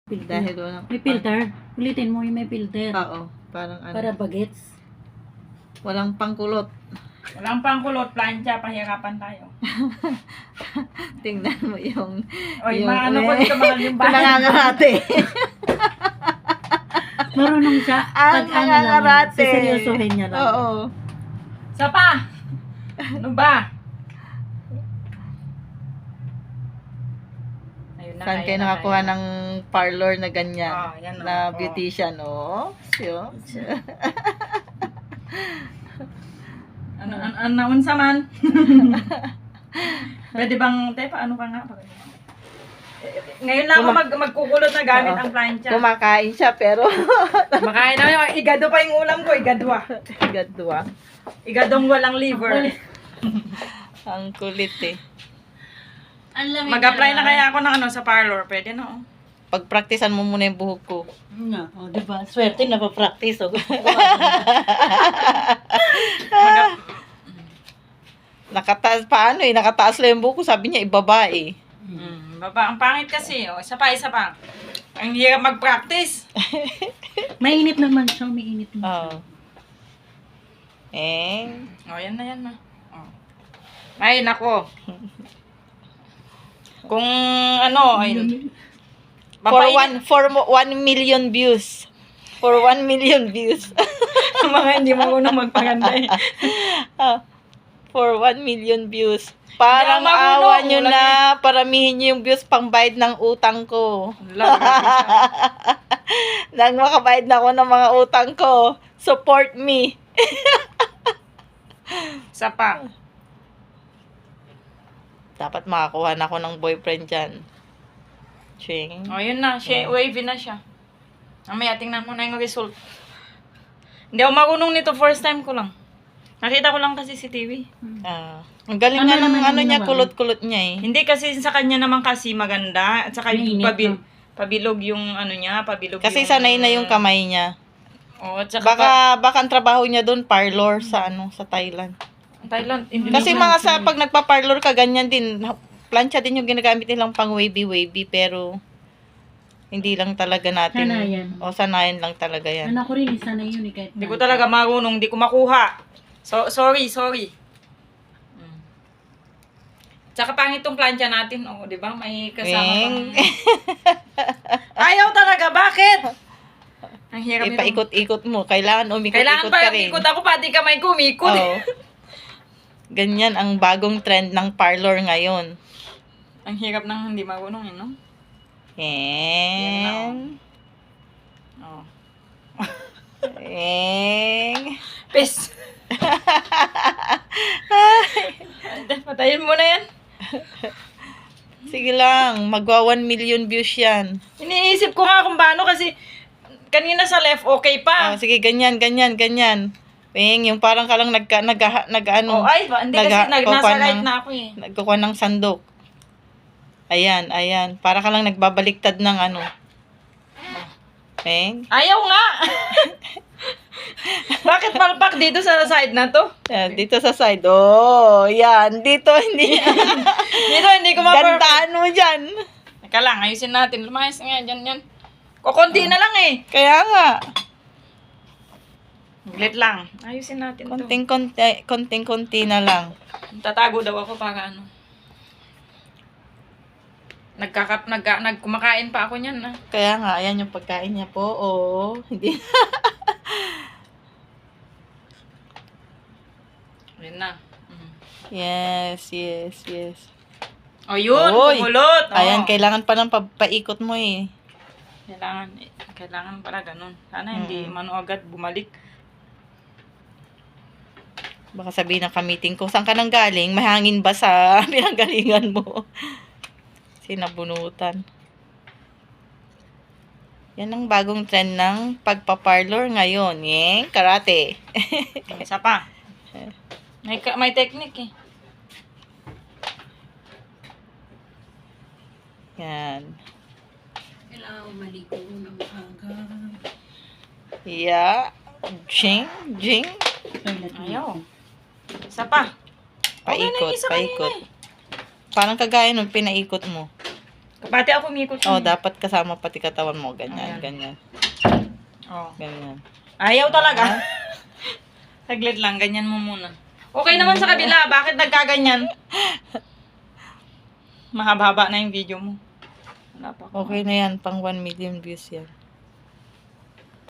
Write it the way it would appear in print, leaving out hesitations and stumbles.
Dahil walang... May filter. Ulitin mo yung may filter. Oo, parang ano. Para bagets. Walang pangkulot. Walang pangkulot, plancha, pahirapan tayo. Tingnan mo yung... Oy, maano ko dito mahal yung bahay. Nangangarate. Marunong siya. Ang Pag ano lang, nangangarate. siseryosohin niya lang. Oo. Isa pa! Ano ba? Ayun na, Saan ayun kayo na, nakakuha ayun na. ng parlor na ganyan? Yan na. Na beautician, oh. Siyo. Ano naunsa man? Pwede bang, paano ka nga? Ngayon lang ako magkukulot na gamit ang plancha. Kumakain siya, pero... Makain na yun. Igado pa yung ulam ko, igadwa. Gadwa. Igadong walang liver. Ang kulit eh. Mag-apply na kaya ako ng sa parlor. Pwede na, oh. Pag-practicean mo muna yung buhok ko. Nga, oh, diba? Swerte na pa-practice. Oh. Nakataas, paano eh? Nakataas lang yung buhok ko. Sabi niya, ibaba eh. Baba, ang pangit kasi, oh. Isa pa. Ang hirap mag-practice. Mainit naman siya. May init naman siya. Oo. Eh. Oh, yan na. Oh. Ay, nako. Kung ano, ay... For 1 million views. For 1 million views. mga hindi marunong magpaganda eh. For 1 million views. Parang Hindi ako marunong. awa nyo Wala na paramihin nyo yung views pangbayad ng utang ko. Nang makabayad na ako ng mga utang ko. Support me. Isa pa. Dapat makakuha na ako ng boyfriend dyan. Ching. Oh, yun na. Wavy na siya. Mamaya, tingnan mo na yung result. Hindi ako marunong nito. First time ko lang. Nakita ko lang kasi si TV. Ang galing Ano nga ng naman ano yung niya, ginawa? kulot-kulot niya eh. Hindi kasi sa kanya naman kasi maganda. At saka yung Mainit, no? pabilog yung ano niya. Pabilog Kasi yung... sanay na yung kamay niya. Oh, at saka Baka ang trabaho niya doon, parlor sa sa Thailand. Thailand. Kasi mga pag nagpa-parlor ka, ganyan din. Plancha din yung ginagamit nilang pang wavy-wavy, pero hindi lang talaga natin. Sanayan. O, sanayan lang talaga yan. Ano ko rin, isa na yun eh. Kahit Hindi ko talaga marunong. Hindi ko makuha. So, sorry. Tsaka pangit tong plancha natin. Oh, di ba? May kasama pang... Ayaw talaga. Bakit? Ang hirap nito. Ipaikot-ikot mo. Kailangan Kailangan umikot-ikot pa ka yung rin. ikot ako, pati kamay ko umikot. Oo. Ganyan ang bagong trend ng parlor ngayon. Ang hirap ng hindi marunong eh, no? Eng. Oh. Eng. Pes! Patayin mo na yan. Sige lang, magwa 1 million views yan. Iniisip ko nga kung paano kasi kanina sa left okay pa. Sige, ganyan. Peng, yung parang ka lang nag-ano. Oh, ay, hindi kasi nasa right na ako eh. Nagkukuha ng sandok. Ayan. Para ka lang nagbabaliktad ng ano. Peng. Ayaw nga! Bakit palpak dito sa side na to? Yan, dito sa side. Oh, yan. Dito, hindi. Dito hindi ko ma-perfect. Gandaan mo dyan. Teka lang, ayusin natin. Lumayas nga, yan. Kukunti na lang eh. Kaya nga. Glit lang. Ayusin natin to. Konting-konti na lang. Tatago daw ako para ano. Nagkumakain pa ako niyan. Ah. Kaya nga, ayan yung pagkain niya po. Oh, hindi. Ayun na. Yes. O yun, Oy! kumulot. Ayan, kailangan pa ng paikot mo eh. Kailangan pala ganun. Sana hindi mano agad bumalik. Baka sabihin ng kamiting ko, saan ka nang galing? Mahangin ba sa pinanggalingan mo? Sinabunutan. Yan ang bagong trend ng pagpaparlor ngayon. Karate. Isa pa. May technique eh. Yan. Kailangan maligo ng maaga. Yeah. Jing. Ayaw. Isa pa. Okay na yung isa kanina Paikot. Parang kagaya nung pinaikot mo. Pati ako umikot Oh, yun. dapat kasama pati katawan mo. Ganyan, Ayan. ganyan. Oh. Ganyan. Ayaw talaga. Saglit lang, ganyan mo muna. Okay naman sa kabila, bakit nagkaganyan? Mahaba-haba na yung video mo. Wala pa ako. Okay na yan, pang 1 million views yan.